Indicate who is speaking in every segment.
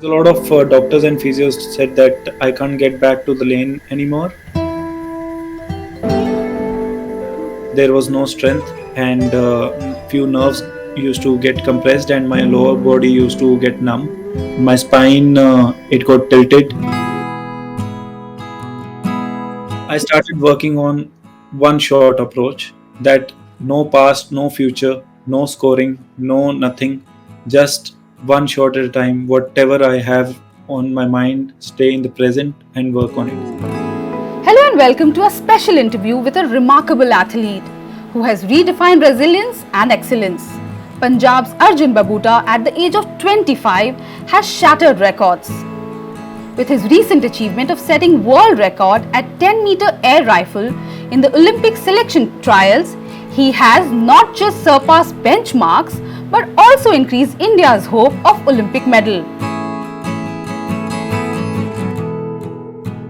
Speaker 1: A lot of doctors and physios said that I can't get back to the lane anymore. There was no strength, and few nerves used to get compressed, and my lower body used to get numb. My spine it got tilted. I started working on one short approach that no past, no future, no scoring, no nothing, just one shot at a time. Whatever I have on my mind, stay in the present and work on it.
Speaker 2: Hello and welcome to a special interview with a remarkable athlete who has redefined resilience and excellence. Punjab's Arjun Babuta, at the age of 25, has shattered records. With his recent achievement of setting world record at 10-meter air rifle in the Olympic selection trials, he has not just surpassed benchmarks but also increased India's hope of Olympic medal.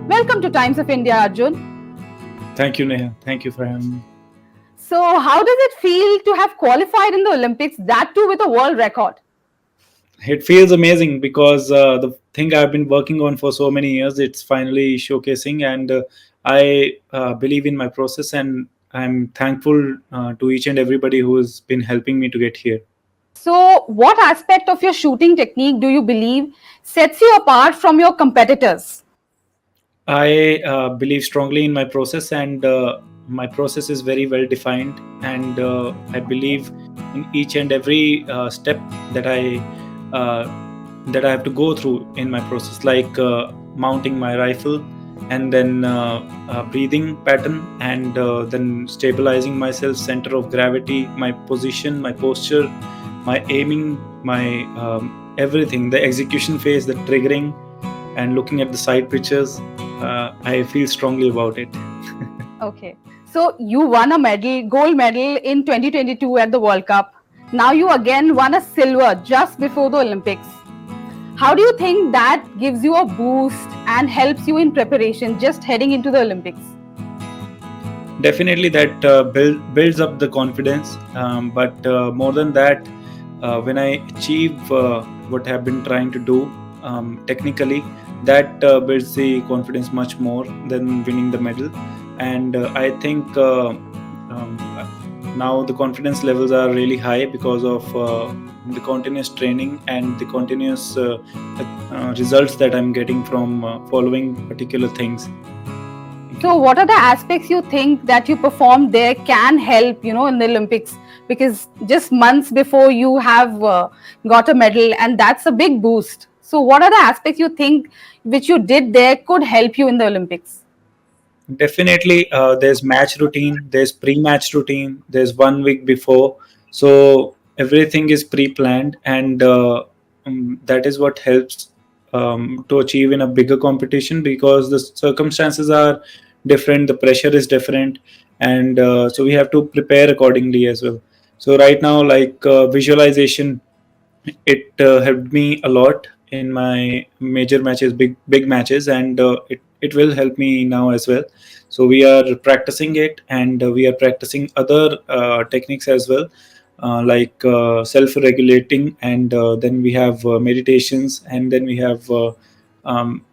Speaker 2: Welcome to Times of India, Arjun.
Speaker 1: Thank you, Neha. Thank you for having me.
Speaker 2: So, how does it feel to have qualified in the Olympics, that too with a world record?
Speaker 1: It feels amazing because the thing I've been working on for so many years, it's finally showcasing, and I believe in my process, and I'm thankful to each and everybody who has been helping me to get here.
Speaker 2: So, what aspect of your shooting technique do you believe sets you apart from your competitors?
Speaker 1: I believe strongly in my process, and my process is very well defined, and I believe in each and every step that uh, I have to go through in my process, like mounting my rifle, and then breathing pattern, and then stabilizing myself, center of gravity, my position, my posture, my aiming, my everything, the execution phase, the triggering, and looking at the side pictures. I feel strongly about it.
Speaker 2: Okay. So, you won a medal, gold medal in 2022 at the World Cup. Now, you again won a silver just before the Olympics. How do you think that gives you a boost and helps you in preparation just heading into the Olympics?
Speaker 1: Definitely, that builds up the confidence. But more than that, when I achieve what I've been trying to do technically, that builds the confidence much more than winning the medal. And I think now the confidence levels are really high because of the continuous training and the continuous results that I'm getting from following particular things.
Speaker 2: So, what are the aspects you think that you performed there can help, in the Olympics? Because just months before you have got a medal, and that's a big boost. So, what are the aspects you think which you did there could help you in the Olympics?
Speaker 1: Definitely, there's match routine, there's pre-match routine, there's 1 week before, so everything is pre-planned, and that is what helps to achieve in a bigger competition because the circumstances are different, the pressure is different, and so we have to prepare accordingly as well. So right now, like visualization, it helped me a lot in my major matches, big matches, and it will help me now as well. So we are practicing it, and we are practicing other techniques as well, like self-regulating, and then we have meditations, and then we have um,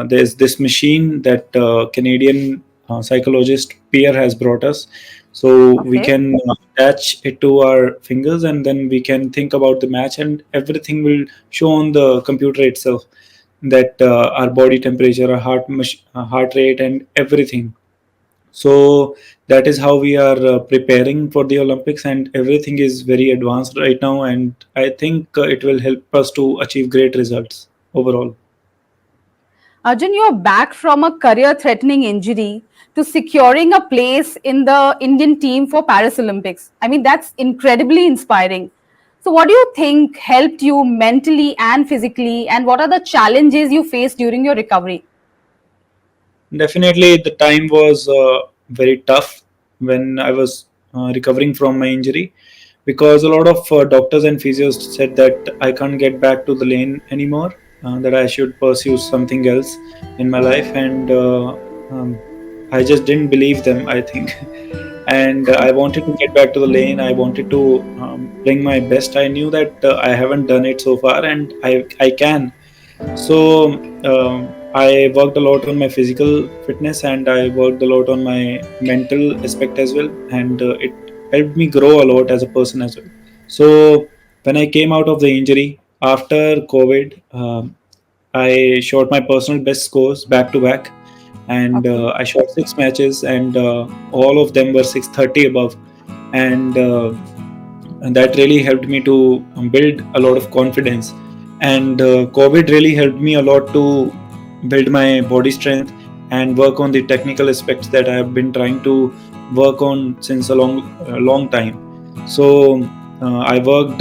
Speaker 1: there's this machine that Canadian psychologist Pierre has brought us. So we
Speaker 2: Okay.
Speaker 1: can attach it to our fingers, and then we can think about the match, and everything will show on the computer itself, that our body temperature, our heart rate, and everything. So that is how we are preparing for the Olympics, and everything is very advanced right now, and I think it will help us to achieve great results overall.
Speaker 2: Arjun, you're back from a career threatening injury to securing a place in the Indian team for Paris Olympics. I mean, that's incredibly inspiring. So, what do you think helped you mentally and physically, and what are the challenges you faced during your recovery?
Speaker 1: Definitely, the time was very tough when I was recovering from my injury, because a lot of doctors and physios said that I can't get back to the lane anymore, that I should pursue something else in my life. And I just didn't believe them, I think. And I wanted to get back to the lane. I wanted to bring my best. I knew that I haven't done it so far, and I can. So I worked a lot on my physical fitness, and I worked a lot on my mental aspect as well, and it helped me grow a lot as a person as well. So when I came out of the injury after COVID, I shot my personal best scores back to back, and
Speaker 2: Okay.
Speaker 1: I shot 6 matches, and all of them were 630 above, and that really helped me to build a lot of confidence. And COVID really helped me a lot to build my body strength and work on the technical aspects that I have been trying to work on since a long time. So I worked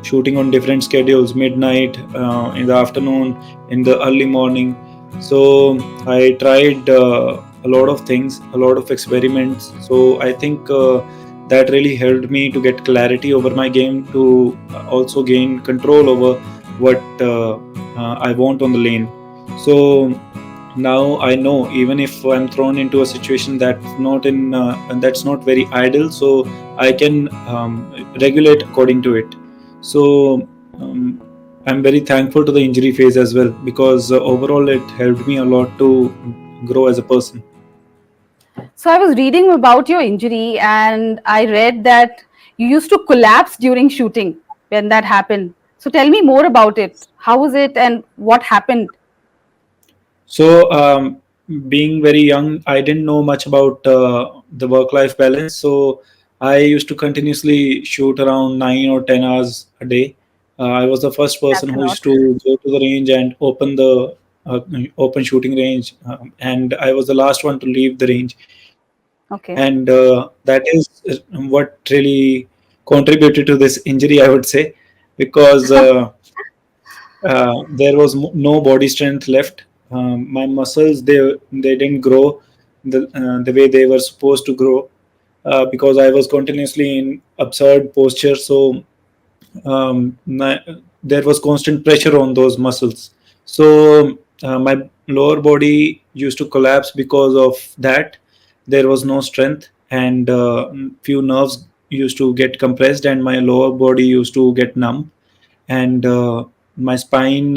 Speaker 1: shooting on different schedules, midnight, in the afternoon, in the early morning. So I tried a lot of things, a lot of experiments. So I think that really helped me to get clarity over my game, to also gain control over what I want on the lane. So now I know, even if I'm thrown into a situation that's not very ideal, so I can regulate according to it. So I'm very thankful to the injury phase as well, because overall it helped me a lot to grow as a person.
Speaker 2: So I was reading about your injury and I read that you used to collapse during shooting when that happened. So tell me more about it. How was it and what happened?
Speaker 1: So, being very young, I didn't know much about the work-life balance. So, I used to continuously shoot around 9 or 10 hours a day. I was the first person
Speaker 2: That's a
Speaker 1: who
Speaker 2: lot.
Speaker 1: used to go to the range and uh, open shooting range, and I was the last one to leave the range. And
Speaker 2: Okay.
Speaker 1: that is what really contributed to this injury, I would say, because there was no body strength left. My muscles, they didn't grow the way they were supposed to grow, because I was continuously in absurd posture. So there was constant pressure on those muscles. So my lower body used to collapse because of that. There was no strength, and few nerves used to get compressed, and my lower body used to get numb, and my spine,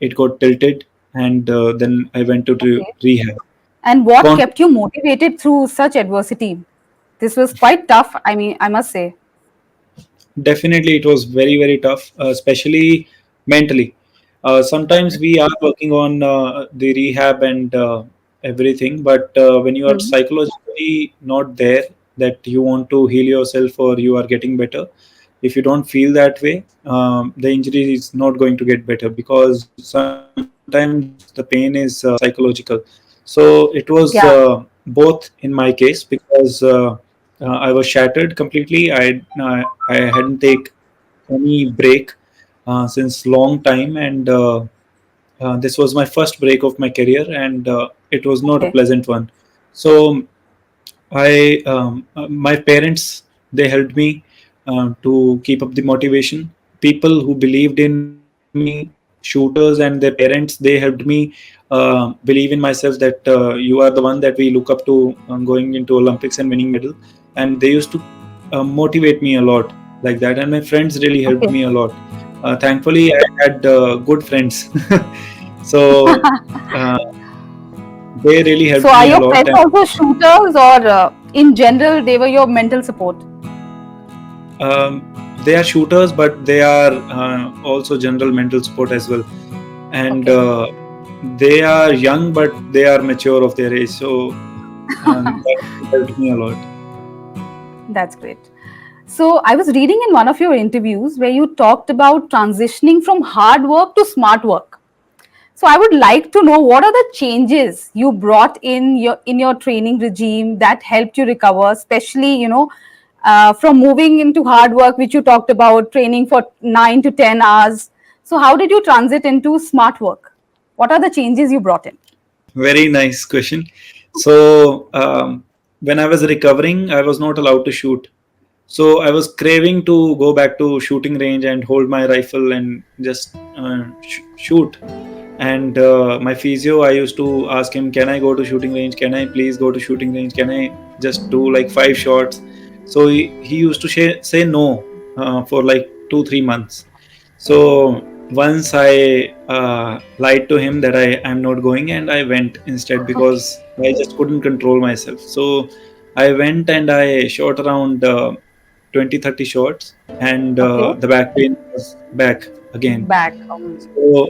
Speaker 1: it got tilted, and then I went to
Speaker 2: Okay.
Speaker 1: rehab.
Speaker 2: And what
Speaker 1: Con-
Speaker 2: kept you motivated through such adversity? This was quite tough, I mean, I must say.
Speaker 1: Definitely, it was very, very tough, especially mentally. Sometimes
Speaker 2: Okay.
Speaker 1: we are working on the rehab and everything, but when you are
Speaker 2: Hmm.
Speaker 1: psychologically not there, that you want to heal yourself or you are getting better, if you don't feel that way, the injury is not going to get better, because sometimes the pain is psychological. So it was
Speaker 2: Yeah.
Speaker 1: both in my case, because I was shattered completely. I hadn't take any break since long time, and this was my first break of my career, and it was not a
Speaker 2: Okay.
Speaker 1: pleasant one. So my parents, they helped me to keep up the motivation. People who believed in me, shooters and their parents, they helped me believe in myself that you are the one that we look up to, going into Olympics and winning medal. And they used to motivate me a lot like that. And my friends really helped
Speaker 2: Okay.
Speaker 1: me a lot. Thankfully, I had good friends. So uh, they really
Speaker 2: So
Speaker 1: helped
Speaker 2: are
Speaker 1: me a
Speaker 2: your
Speaker 1: lot.
Speaker 2: friends also shooters or in general they were your mental support?
Speaker 1: They are shooters, but they are also general mental support as well. And
Speaker 2: Okay.
Speaker 1: they are young, but they are mature of their age. So that helped me a lot.
Speaker 2: That's great. So I was reading in one of your interviews where you talked about transitioning from hard work to smart work. So I would like to know what are the changes you brought in your training regime that helped you recover, especially from moving into hard work, which you talked about training for 9 to 10 hours. So how did you transit into smart work? What are the changes you brought in?
Speaker 1: Very nice question. So when I was recovering, I was not allowed to shoot. So I was craving to go back to shooting range and hold my rifle and just shoot. And my physio, I used to ask him, can I go to shooting range, can I please go to shooting range, can I just do like 5 shots? So he used to say no for like 2-3 months. So once I lied to him that I'm not going, and I went instead
Speaker 2: Okay.
Speaker 1: because I just couldn't control myself. So I went and I shot around 20-30 shots, and
Speaker 2: Okay.
Speaker 1: the back pain was back again.
Speaker 2: Back.
Speaker 1: So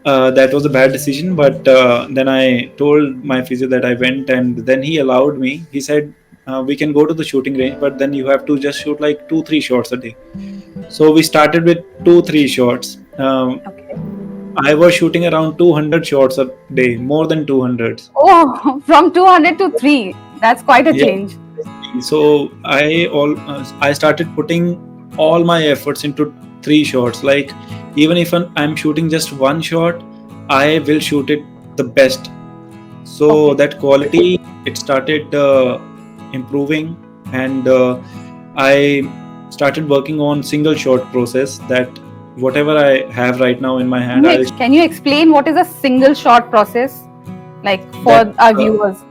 Speaker 1: that was a bad decision, but then I told my physio that I went, and then he allowed me. He said, we can go to the shooting range, but then you have to just shoot like 2-3 shots a day. So we started with 2-3 shots.
Speaker 2: Okay.
Speaker 1: I was shooting around 200 shots a day, more than 200.
Speaker 2: Oh, from 200 to 3. That's quite a
Speaker 1: Yeah.
Speaker 2: change.
Speaker 1: So I started putting all my efforts into 3 shots. Like, even if I'm shooting just one shot, I will shoot it the best. So
Speaker 2: Okay.
Speaker 1: that quality, it started improving, and I started working on single shot process. That whatever I have right now in my hand, I'll
Speaker 2: Can you explain what is a single shot process? Like
Speaker 1: that
Speaker 2: for our viewers.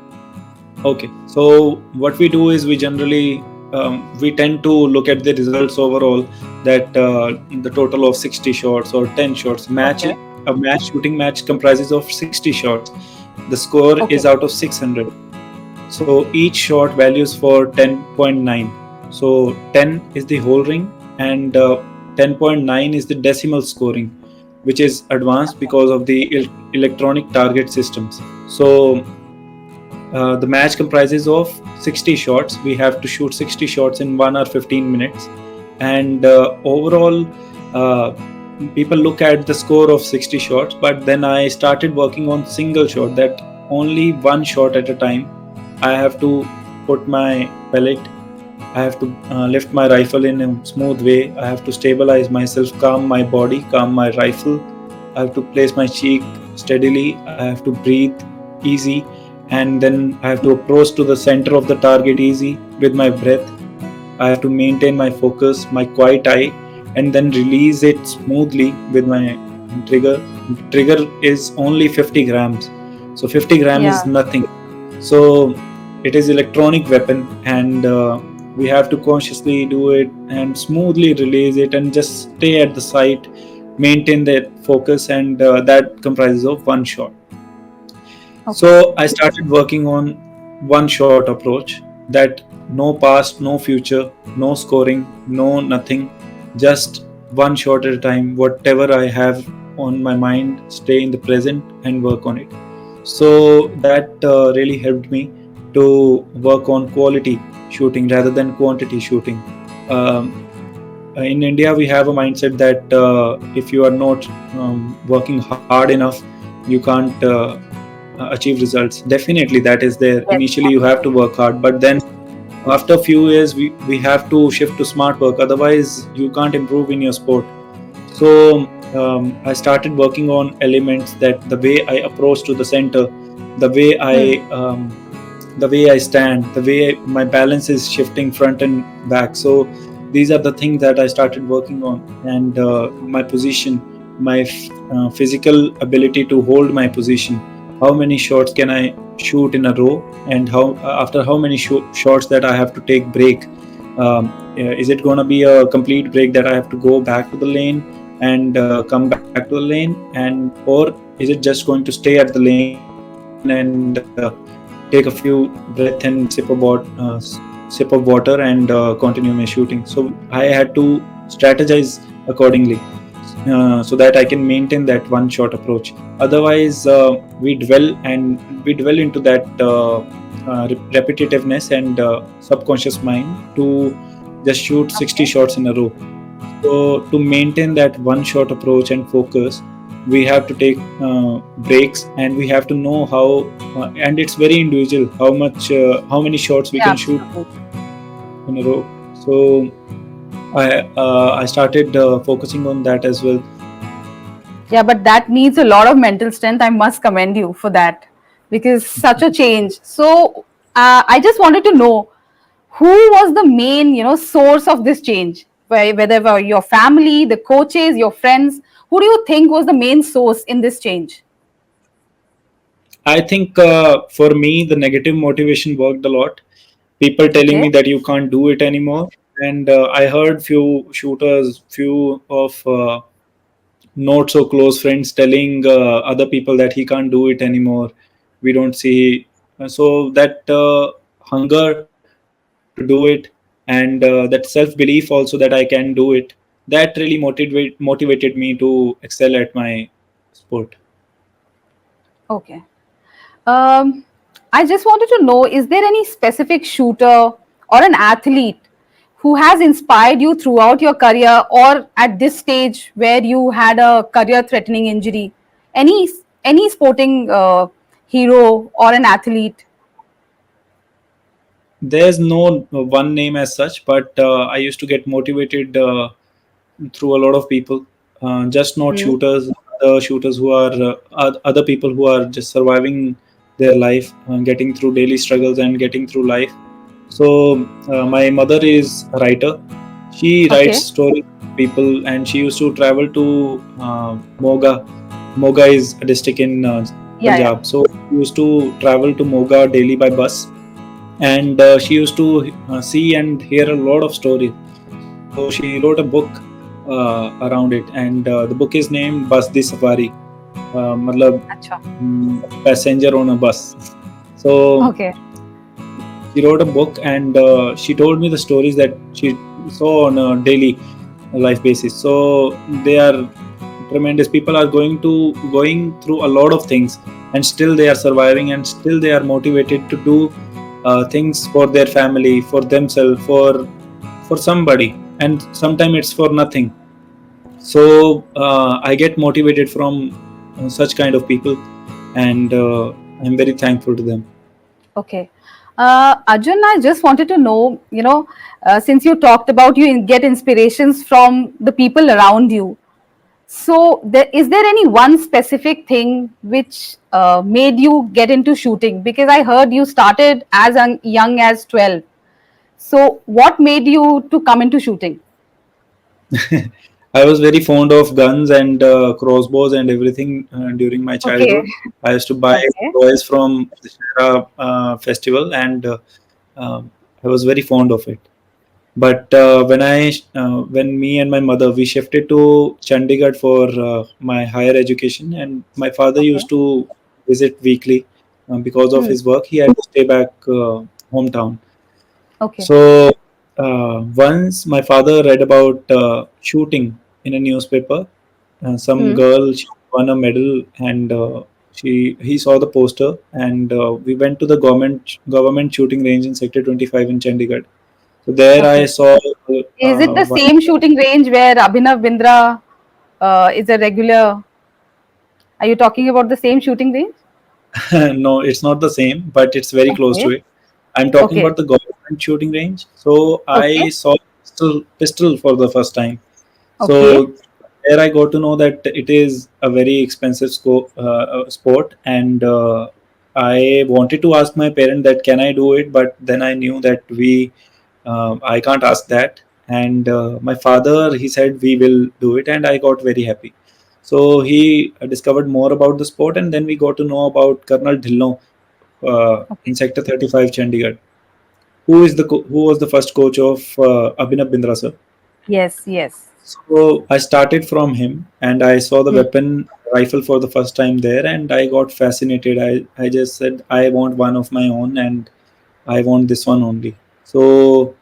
Speaker 1: okay. So what we do is we generally we tend to look at the results overall, that the total of 60 shots or 10 shots match.
Speaker 2: Okay.
Speaker 1: A match shooting match comprises of 60 shots. The score is
Speaker 2: Okay.
Speaker 1: out of 600. So each shot values for 10.9. So 10 is the whole ring, and 10.9 is the decimal scoring, which is advanced because of the electronic target systems. So the match comprises of 60 shots. We have to shoot 60 shots in 1 or 15 minutes. And overall, people look at the score of 60 shots, but then I started working on single shot, that only one shot at a time. I have to put my pellet, I have to lift my rifle in a smooth way, I have to stabilize myself, calm my body, calm my rifle. I have to place my cheek steadily, I have to breathe easy, and then I have to approach to the center of the target easy with my breath. I have to maintain my focus, my quiet eye, and then release it smoothly with my trigger. Trigger is only 50 grams, so 50 gram is
Speaker 2: Yeah.
Speaker 1: nothing. So it is electronic weapon, and we have to consciously do it and smoothly release it, and just stay at the site, maintain that focus, and that comprises of one shot.
Speaker 2: Okay.
Speaker 1: So I started working on one shot approach, that no past, no future, no scoring, no nothing, just one shot at a time. Whatever I have on my mind, stay in the present and work on it. So that really helped me to work on quality shooting rather than quantity shooting. In India, we have a mindset that if you are not working hard enough, you can't achieve results. Definitely, that is there.
Speaker 2: Yes.
Speaker 1: Initially, you have to work hard, but then after a few years, we have to shift to smart work. Otherwise, you can't improve in your sport. So I started working on elements, that the way I approach to the center, the way
Speaker 2: Hmm.
Speaker 1: the way I stand, the way my balance is shifting front and back. So these are the things that I started working on, and my position, my physical ability to hold my position. How many shots can I shoot in a row, and how after how many shots that I have to take break. Is it going to be a complete break that I have to go back to the lane and come back to the lane, and or is it just going to stay at the lane and take a few breath and sip of water and continue my shooting? So I had to strategize accordingly, so that I can maintain that one shot approach. Otherwise, we dwell into that repetitiveness and subconscious mind to just shoot 60
Speaker 2: Okay.
Speaker 1: shots in a row. So to maintain that one shot approach and focus, we have to take breaks, and we have to know how. And it's very individual how many shots we
Speaker 2: Yeah,
Speaker 1: can shoot
Speaker 2: absolutely.
Speaker 1: in a row. So I started focusing on that as well.
Speaker 2: Yeah, but that needs a lot of mental strength. I must commend you for that because such a change. So I just wanted to know who was the main, source of this change. whether your family, the coaches, your friends, who do you think was the main source in this change?
Speaker 1: I think for me, the negative motivation worked a lot. People telling
Speaker 2: Okay.
Speaker 1: me that you can't do it anymore, and I heard few shooters, few of not so close friends telling other people that he can't do it anymore. We don't see so that hunger to do it, and that self belief also that I can do it. That really motivated me to excel at my sport.
Speaker 2: Okay. Um, I just wanted to know, is there any specific shooter or an athlete who has inspired you throughout your career or at this stage where you had a career threatening injury? Any any sporting hero or an athlete?
Speaker 1: There's no one name as such, but I used to get motivated through a lot of people, just not
Speaker 2: Hmm.
Speaker 1: shooters, other shooters who are other people who are just surviving their life, getting through daily struggles and getting through life. So my mother is a writer. She writes
Speaker 2: Okay.
Speaker 1: stories of people, and she used to travel to Moga. Moga is a district in
Speaker 2: Yeah, yeah.
Speaker 1: Punjab. So she used to travel to Moga daily by bus, and she used to see and hear a lot of stories. So she wrote a book around it, and the book is named Bus Di Safari, matlab,
Speaker 2: Acha.
Speaker 1: passenger on a bus. So
Speaker 2: Okay.
Speaker 1: she wrote a book, and she told me the stories that she saw on a daily life basis. So they are tremendous. People are going through a lot of things, and still they are surviving, and still they are motivated to do things for their family, for themselves, for somebody, and sometimes it's for nothing. So I get motivated from such kind of people, and I'm very thankful to them.
Speaker 2: Okay. Arjun, I just wanted to know, since you talked about you get inspirations from the people around you. So, is there any one specific thing which made you get into shooting? Because I heard you started as young as 12. So, what made you to come into shooting?
Speaker 1: I was very fond of guns and crossbows and everything during my
Speaker 2: Okay.
Speaker 1: childhood. I used to buy
Speaker 2: Okay.
Speaker 1: toys from the Shara festival, and I was very fond of it. But when me and my mother we shifted to Chandigarh for my higher education, and my father
Speaker 2: Okay.
Speaker 1: used to visit weekly because of
Speaker 2: Hmm.
Speaker 1: his work. He had to stay back hometown.
Speaker 2: Okay.
Speaker 1: So once my father read about shooting in a newspaper. Some
Speaker 2: Hmm.
Speaker 1: girl, she won a medal, and he saw the poster, and we went to the government shooting range in Sector 25 in Chandigarh. So there I
Speaker 2: Okay.
Speaker 1: saw
Speaker 2: Is it the
Speaker 1: one.
Speaker 2: same shooting range where Abhinav Bindra is a regular? Are you talking about the same shooting range?
Speaker 1: No, it's not the same, but it's very close to
Speaker 2: Okay.
Speaker 1: it. I'm talking
Speaker 2: Okay.
Speaker 1: about the government shooting range. So
Speaker 2: Okay.
Speaker 1: I saw pistol for the first time.
Speaker 2: Okay.
Speaker 1: So there I got to know that it is a very expensive sport, and I wanted to ask my parent that can I do it, but then I knew that I can't ask that. And my father, he said we will do it, and I got very happy. So he discovered more about the sport, and then we got to know about Colonel Dhillon in
Speaker 2: Okay.
Speaker 1: Sector 35 Chandigarh, who is who was the first coach of Abhinav Bindra sir.
Speaker 2: Yes. Yes.
Speaker 1: So I started from him, and I saw the
Speaker 2: Hmm.
Speaker 1: weapon rifle for the first time there, and I got fascinated. I just said I want one of my own, and I want this one only. So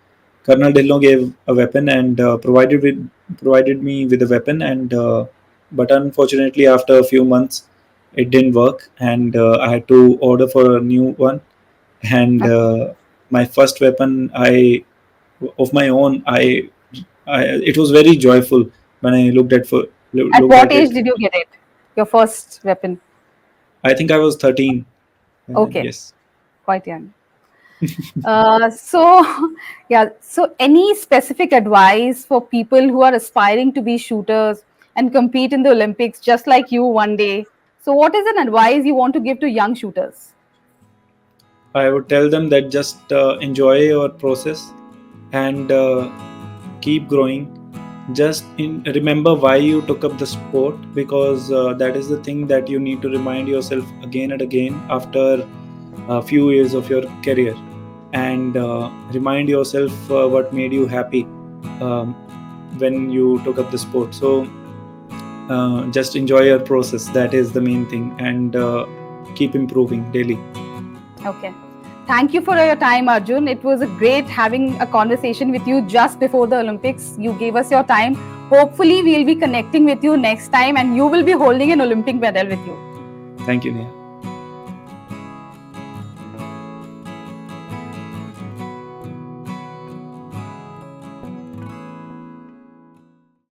Speaker 1: Colonel Dillon gave a weapon and provided me with a weapon, and but unfortunately after a few months it didn't work, and I had to order for a new one. And
Speaker 2: Okay.
Speaker 1: my first weapon, I of my own, it was very joyful when I
Speaker 2: At
Speaker 1: looked
Speaker 2: what
Speaker 1: at
Speaker 2: age
Speaker 1: it.
Speaker 2: did you get it? Your first weapon?
Speaker 1: I think I was 13.
Speaker 2: Okay.
Speaker 1: Yes.
Speaker 2: Quite young. So, yeah. So, any specific advice for people who are aspiring to be shooters and compete in the Olympics, just like you one day? So, what is an advice you want to give to young shooters?
Speaker 1: I would tell them that just enjoy your process, and keep growing. remember why you took up the sport, because that is the thing that you need to remind yourself again and again after a few years of your career, and remind yourself what made you happy um, when you took up the sport. So just enjoy your process. That is the main thing, and keep improving daily.
Speaker 2: Okay. Thank you for your time, Arjun. It was a great having a conversation with you just before the Olympics. You gave us your time. Hopefully, we'll be connecting with you next time and you will be holding an Olympic medal with you.
Speaker 1: Thank you, Neha.